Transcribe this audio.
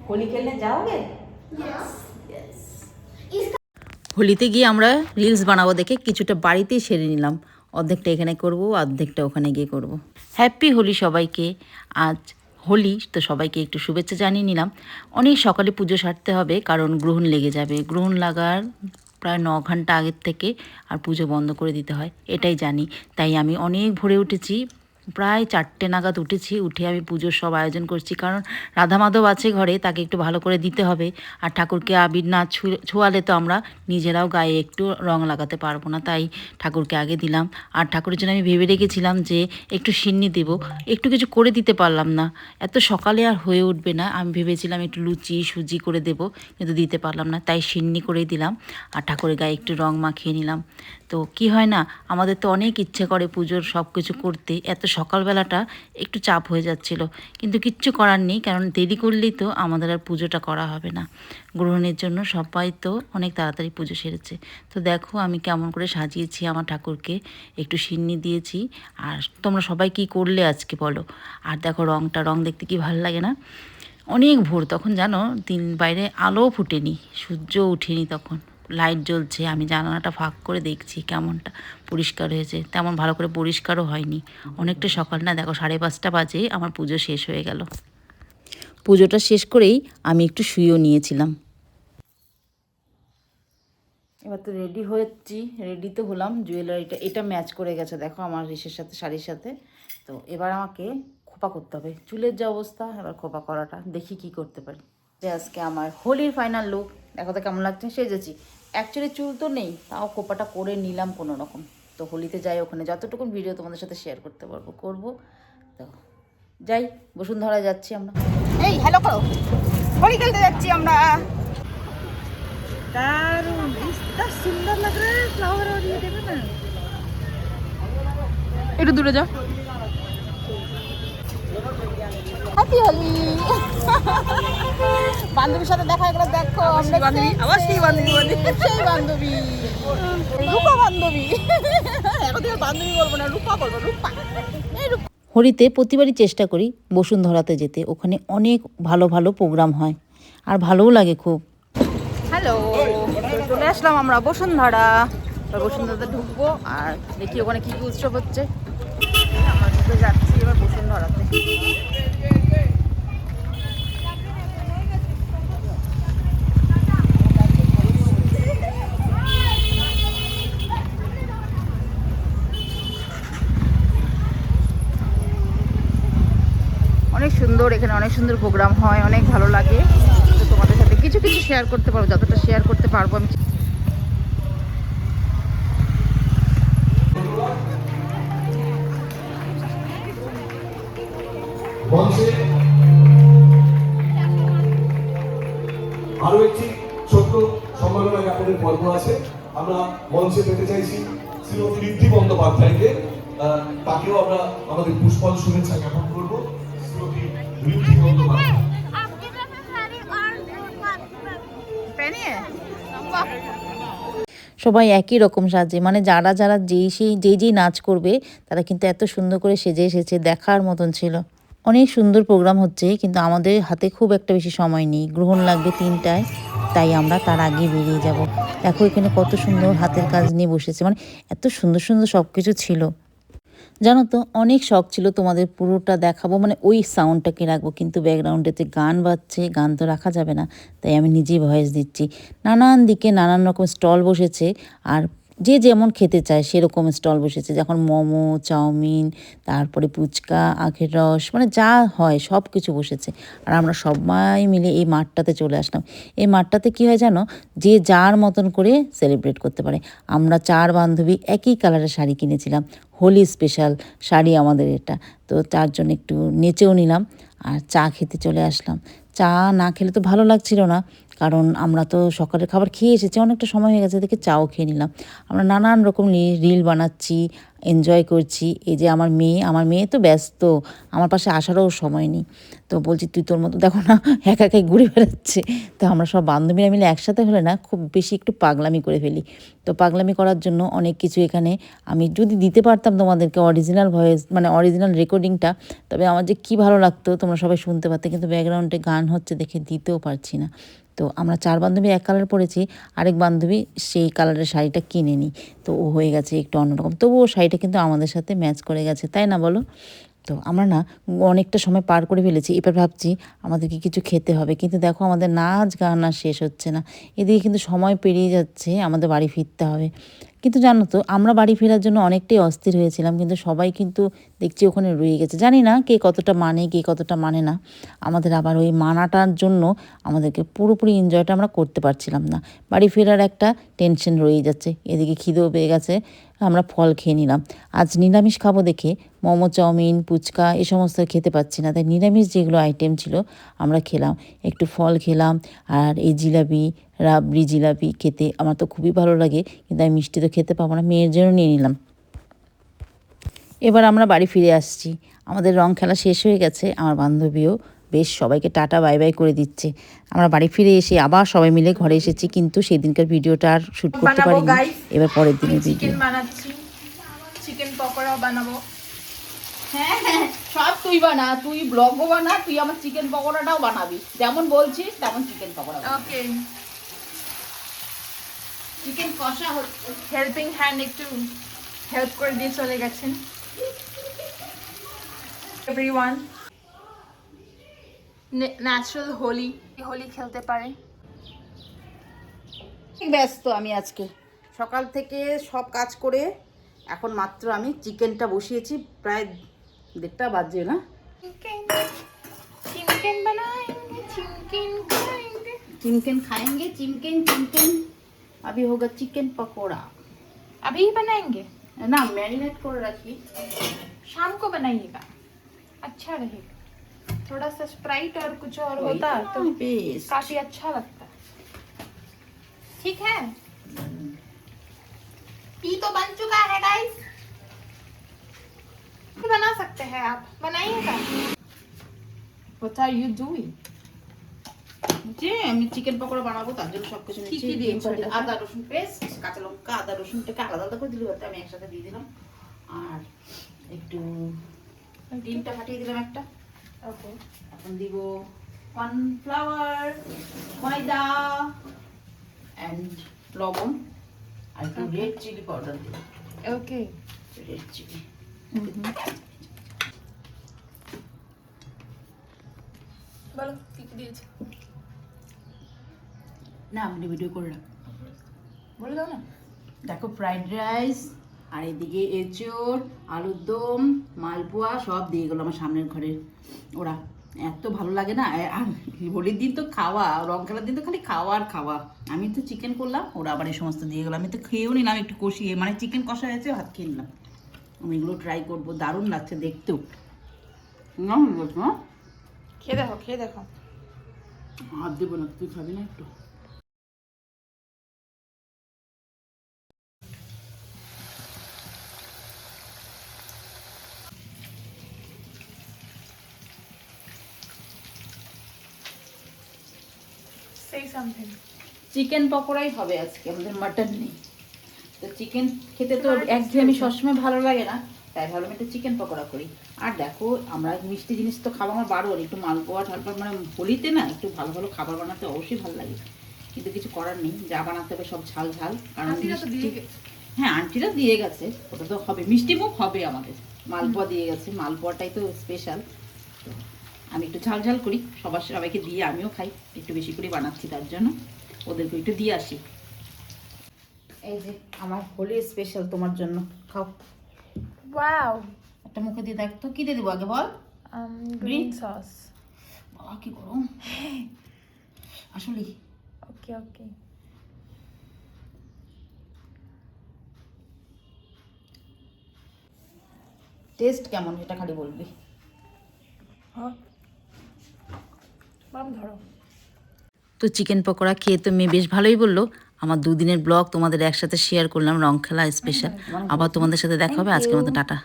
होली खेलने जाओगे? হোলিতে গিয়ে আমরা রিলস বানাবো দেখে কিছুটা বাড়িতেই সেরে নিলাম। অর্ধেকটা এখানে করব, অর্ধেকটা ওখানে গিয়ে করব। হ্যাপি হোলি সবাইকে। আজ হোলি তো সবাইকে একটু শুভেচ্ছা জানিয়ে নিলাম। অনেক সকালে পুজো সারতে হবে কারণ গ্রহণ লেগে যাবে। গ্রহণ লাগার প্রায় 9 ঘন্টা আগের থেকে আর পুজো বন্ধ করে দিতে হয়, এটাই জানি। তাই আমি অনেক ভোরে উঠেছি, প্রায় 4টে নাগাদ উঠেছি। উঠে আমি পুজোর সব আয়োজন করছি, কারণ রাধা মাধব আছে ঘরে, তাকে একটু ভালো করে দিতে হবে। আর ঠাকুরকে আবির না ছোঁয়ালে তো আমরা নিজেরাও গায়ে একটু রং লাগাতে পারবো না, তাই ঠাকুরকে আগে দিলাম। আর ঠাকুরের জন্য আমি ভেবে রেখেছিলাম যে একটু সিন্নি দেব, একটু কিছু করে দিতে পারলাম না। এত সকালে আর হয়ে উঠবে না, আমি ভেবেছিলাম একটু লুচি সুজি করে দেব, কিন্তু দিতে পারলাম না, তাই সিন্নি করেই দিলাম। আর ঠাকুরের গায়ে একটু রং মাখিয়ে নিলাম। তো কি হয় না, আমাদের তো অনেক ইচ্ছে করে পুজোর সব কিছু করতে, এত সকালবেলাটা একটু চাপ হয়ে যাচ্ছিল, কিন্তু কিচ্ছু করার নেই, কারণ দেরি করলেই তো আমাদের আর পুজোটা করা হবে না। গ্রহণের জন্য সবাই তো অনেক তাড়াতাড়ি পুজো সেরেছে। তো দেখো আমি কেমন করে সাজিয়েছি আমার ঠাকুরকে, একটু সিন্নি দিয়েছি। আর তোমরা সবাই কি করলে আজকে বলো। আর দেখো রং দেখতে কি ভালো লাগে না। অনেক ভোর তখন, জানো, বাইরে আলো ফুটেনি, সূর্য উঠেনি, তখন লাইট জ্বলছে। আমি জানালাটা ফাঁক করে দেখছি কেমনটা পরিষ্কার হয়েছে, তেমন ভালো করে পরিষ্কারও হয়নি। অনেকটা সকাল না, দেখো 5:30 বাজে আমার পুজো শেষ হয়ে গেল। পুজোটা শেষ করেই আমি একটু শুয়েও নিয়েছিলাম। এবার তো রেডি হয়েছি, রেডি তো হলাম। জুয়েলারিটা এটা ম্যাচ করে গেছে, দেখো আমার রিসের সাথে, শাড়ির সাথে। তো এবার আমাকে খোপা করতে হবে। চুলের যে অবস্থা, এবার খোপা করাটা দেখি কি করতে পারি। যে আজকে আমার হোলির ফাইনাল লুক, দেখো তো কেমন লাগছে। সেজেছি, অ্যাকচুয়ালি চুল তো নেই, তাও খোপাটা করে নিলাম কোনো রকম। তো হোলিতে যাই, ওখানে যতটুকু ভিডিও তোমাদের সাথে শেয়ার করতে পারবো করবো। তো যাই, বসুন্ধরা যাচ্ছি আমরা। এই হ্যালো করো, হোলি খেলতে যাচ্ছি আমরা। দারুণ, ইतना সুন্দর লাগ রা হ্যায় ফ্লাওয়ার। আর ये देखो ना, একটু দূরে যাও। হ্যাপি হোলি। বান্ধবীর সাথে দেখা গেল, দেখো আমরা বান্ধবী, আবার সেই বান্ধবী, সেই বান্ধবী, রূপা বান্ধবী। এখন থেকে বান্ধবী বলবো না, রূপা বলবো, রূপা। হোলিতে প্রতিবারই চেষ্টা করি বসুন্ধরাতে যেতে, ওখানে অনেক ভালো ভালো প্রোগ্রাম হয় আর ভালোও লাগে খুব। হ্যালো, চলে আসলাম আমরা বসুন্ধরা। বসুন্ধরাতে ঢুকবো আর দেখি ওখানে কি কি উৎসব হচ্ছে। আমরা ঢুকে যাচ্ছি এবার বসুন্ধরাতে। অনেক সুন্দর, এখানে অনেক সুন্দর প্রোগ্রাম হয়, অনেক ভালো লাগে। তো তোমাদের সাথে কিছু কিছু শেয়ার করতে পারবো, যতটা শেয়ার করতে পারবো আমি। আরো একটি ছোট্ট সম্মাননা জ্ঞাপনের পর্ব আছে। আমরা মঞ্চে পেতে চাইছি শ্রীমতী ঋদ্ধি বন্দ্যোপাধ্যায়কে। তাকেও আমরা আমাদের পুষ্পল শুভেচ্ছা জ্ঞাপন করবো। শ্রীমতী ঋদ্ধি বন্দ্যোপাধ্যায় সবাই একই রকম সাজে, মানে যারা যারা যেই নাচ করবে তারা কিন্তু এত সুন্দর করে সেজে এসেছে, দেখার মতন ছিল। অনেক সুন্দর প্রোগ্রাম হচ্ছে, কিন্তু আমাদের হাতে খুব একটা বেশি সময় নেই। গ্রহণ লাগবে 3টায়, তাই আমরা তার আগে বেরিয়ে যাব। দেখো এখানে কত সুন্দর হাতের কাজ নিয়ে বসেছে, মানে এত সুন্দর সুন্দর সব কিছু ছিল। জানো তো, অনেক শখ ছিল তোমাদের পুরোটা দেখাবো, মানে ওই সাউন্ডটাকে রাখবো, কিন্তু ব্যাকগ্রাউন্ডেতে গান বাজছে, গান তো রাখা যাবে না, তাই আমি নিজেই ভয়েস দিচ্ছি। নানান দিকে নানান রকম স্টল বসেছে, আর যে যেমন খেতে চায় সেরকম স্টল বসেছে। যখন মোমো, চাউমিন, তারপরে ফুচকা, আখের রস, মানে যা হয় সব কিছু বসেছে। আর আমরা সবাই মিলে এই মাঠটাতে চলে আসলাম। এই মাঠটাতে কী হয় জানো, যে যার মতন করে সেলিব্রেট করতে পারে। আমরা 4 বান্ধবী একই কালারের শাড়ি কিনেছিলাম, হোলি স্পেশাল শাড়ি আমাদের এটা। তো তার জন্য একটু নেচেও নিলাম আর চা খেতে চলে আসলাম। চা না খেলে তো ভালো লাগছিল না, কারণ আমরা তো সকালের খাবার খেয়ে এসেছি, অনেকটা সময় হয়ে গেছে, দেখে চাও খেয়ে নিলাম। আমরা নানান রকম রিল বানাচ্ছি, এনজয় করছি। এই যে আমার মেয়ে তো ব্যস্ত, আমার পাশে আসারও সময় নেই। তো বলছি তুই তোর মতো দেখো না একা একাই ঘুরে বেড়াচ্ছে। তো আমরা সব বান্ধবীরা মিলে একসাথে হলে না খুব বেশি একটু পাগলামি করে ফেলি। তো পাগলামি করার জন্য অনেক কিছু এখানে আমি যদি দিতে পারতাম তোমাদেরকে অরিজিনাল ভয়েস মানে অরিজিনাল রেকর্ডিংটা, তবে আমার যে কী ভালো লাগতো তোমরা সবাই শুনতে পারতে, কিন্তু ব্যাকগ্রাউন্ডে গান হচ্ছে দেখে দিতেও পারছি না। তো আমরা 4 বান্ধবী এক কালার পরেছি, আরেক বান্ধবী সেই কালারের শাড়িটা কিনে নিই। তো ও হয়ে গেছে একটু অন্যরকম, তবুও শাড়িটা কিন্তু আমাদের সাথে ম্যাচ করে গেছে, তাই না বলো? তো আমরা না অনেকটা সময় পার করে ফেলেছি, এবার ভাবছি আমাদেরকে কিছু খেতে হবে, কিন্তু দেখো আমাদের নাচ গান আর শেষ হচ্ছে না। এদিকে কিন্তু সময় পেরিয়ে যাচ্ছে, আমাদের বাড়ি ফিরতে হবে। কিন্তু জানো তো আমরা বাড়ি ফেরার জন্য অনেকটাই অস্থির হয়েছিলাম, কিন্তু সবাই কিন্তু দেখছি ওখানে রয়ে গেছে। জানি না কে কতটা মানে কে কতটা মানে না। আমাদের আবার ওই মানাটার জন্য আমাদেরকে পুরোপুরি এনজয়টা আমরা করতে পারছিলাম না। বাড়ি ফেরার একটা টেনশন রয়েই যাচ্ছে, এদিকে খিদেও পেয়ে গেছে। আমরা ফল খেয়ে নিলাম। আজ নিরামিষ খাবো দেখে মোমো, চাউমিন, ফুচকা এ সমস্ত খেতে পাচ্ছি না, তাই নিরামিষ যেগুলো আইটেম ছিল আমরা খেলাম। একটু ফল খেলাম, আর এই জিলাপি, রাবড়ি জিলাপি খেতে আমার তো খুবই ভালো লাগে, কিন্তু আমি মিষ্টি তো খেতে পাবো না, মেয়ের জন্য নিয়ে নিলাম। এবার আমরা বাড়ি ফিরে আসছি, আমাদের রং খেলা শেষ হয়ে গেছে। আমার বান্ধবীও বেশ সবাইকে টাটা বাই বাই করে দিচ্ছে। আমরা বাড়ি ফিরে এসে আবার সবাই মিলে ঘরে এসেছি, কিন্তু সেই দিনকার ভিডিওটা আর শ্যুট করতে পারিনি। এবার পরের দিনের ভিডিও চিকেন বানাচ্ছি, চিকেন পকোড়া বানাবো। হ্যাঁ হ্যাঁ, সব তুই বানা, তুই ব্লগও বানা, তুই আমার চিকেন পকোড়াটাও বানাবি, যেমন বলছিস তেমন চিকেন পকোড়া। ওকে, চিকেন কষা হচ্ছে, হেল্পিং হ্যান্ড একটু হেল্প করে দিয়ে চলে গেছেন। এভরিওয়ান ন্যাচারাল হোলি খেলতে পারে। ব্যস্ত আমি আজকে সকাল থেকে সব কাজ করে এখন মাত্র আমি চিকেনটা বসিয়েছি, প্রায় 1:30 বাজে না। चिकन बनाएंगे, चिकन खाएंगे। चिकन खाएंगे, चिकन चिकन अभी होगा चिकन पकोड़ा। अभी ही बनाएंगे ना मैरिनेट कर रखी, शाम को बनाइएगा, अच्छा रहेगा। थोड़ा सा स्प्राइट और कुछ और होता तो बेस्ट। काफी अच्छा लगता। ठीक है, टी तो बन चुका है गाइस, बना सकते हैं आप, बनाइएगा। What are you doing? যে আমি চিকেন পকোড়া বানাবো তার জন্য সব কিছু কি কি দিয়েছো নিচ্ছি। এটাতে? আদা রসুন পেস্ট, কাঁচা লঙ্কা, আদা রসুনটাকে আলাদা আলাদা করে দিলে হতো, আমি একসাথে দিয়ে দিলাম। আর একটু ডিমটা ফাটিয়ে দিলাম একটা। ওকে, এখন দিব কর্নফ্লাওয়ার, ময়দা অ্যান্ড লবণ, আর একটু রেড চিলি পাউডার দিব। ওকে, রেড চিলি বলো কি কি দিয়েছো? না আমি ভিডিও করে রাখ, বলে দাও না। দেখো ফ্রাইড রাইস, আর এদিকে এঁচোড়, আলুর দম, মালপোয়া সব দিয়ে গেলো আমার সামনের ঘরে। ওরা এত ভালো লাগে না, আর হোলির দিন তো খাওয়া, রং খেলার দিন তো খালি খাওয়া আর খাওয়া। আমি তো চিকেন করলাম, ওরা আবার এই সমস্ত দিয়ে গেলো। আমি তো খেয়েও নিলাম একটু কষিয়ে, মানে চিকেন কষা হয়েছে, ভাত খেয়ে নিলাম। আমি এগুলো ট্রাই করবো, দারুণ লাগছে দেখতেও। হ্যাঁ খেয়ে দেখো, খেয়ে দেখো। হাত দেবো না, তুই খাবি না একটু? Say something. চিকেন পকোড়াই হবে আজকে, আমাদের মাটন নেই। তো চিকেন খেতে তো একঘেয়েমি সবসময় ভালো লাগে না, তাই ভাবলাম একটু চিকেন পকোড়া করি। আর দেখো আমরা মিষ্টি জিনিস তো খাবো, আমার বারণ একটু মালপোয়া ঠালপোয়া, মানে হোলিতে না একটু ভালো ভালো খাবার বানাতে অবশ্যই ভালো লাগে, কিন্তু কিছু করার নেই, যা বানাতে হবে সব ঝাল ঝাল। কারণ হ্যাঁ আন্টিরা দিয়ে গেছে, ওটা তো হবে, মিষ্টি মুখ হবে আমাদের। মালপোয়া দিয়ে গেছে, মালপোয়াটাই তো স্পেশাল। তো আমি একটু ঝাল ঝাল করি, সবাইকে দিয়ে আমিও খাই, একটু বেশি করে বানাচ্ছি তার জন্য, ওদেরকে একটু দিয়ে আসি। এই যে আমার হোলি স্পেশাল তোমার জন্য, খাও। Wow. একটা মুখে দিয়ে দেখ তো, কি দিয়ে দেবো আগে বল? Green sauce. বাবা কি গরম আসলে। Okay, okay. টেস্ট কেমন এটা খালি বলবি। হ্যাঁ, বাম ধরো। তো চিকেন পকোড়া খেয়ে তো মেয়ে বেশ ভালোই বললো, আমার দুদিনের ব্লগ তোমাদের একসাথে শেয়ার করলাম, রং খেলা স্পেশাল। আবার তোমাদের সাথে দেখা হবে, আজকের মতো টাটা।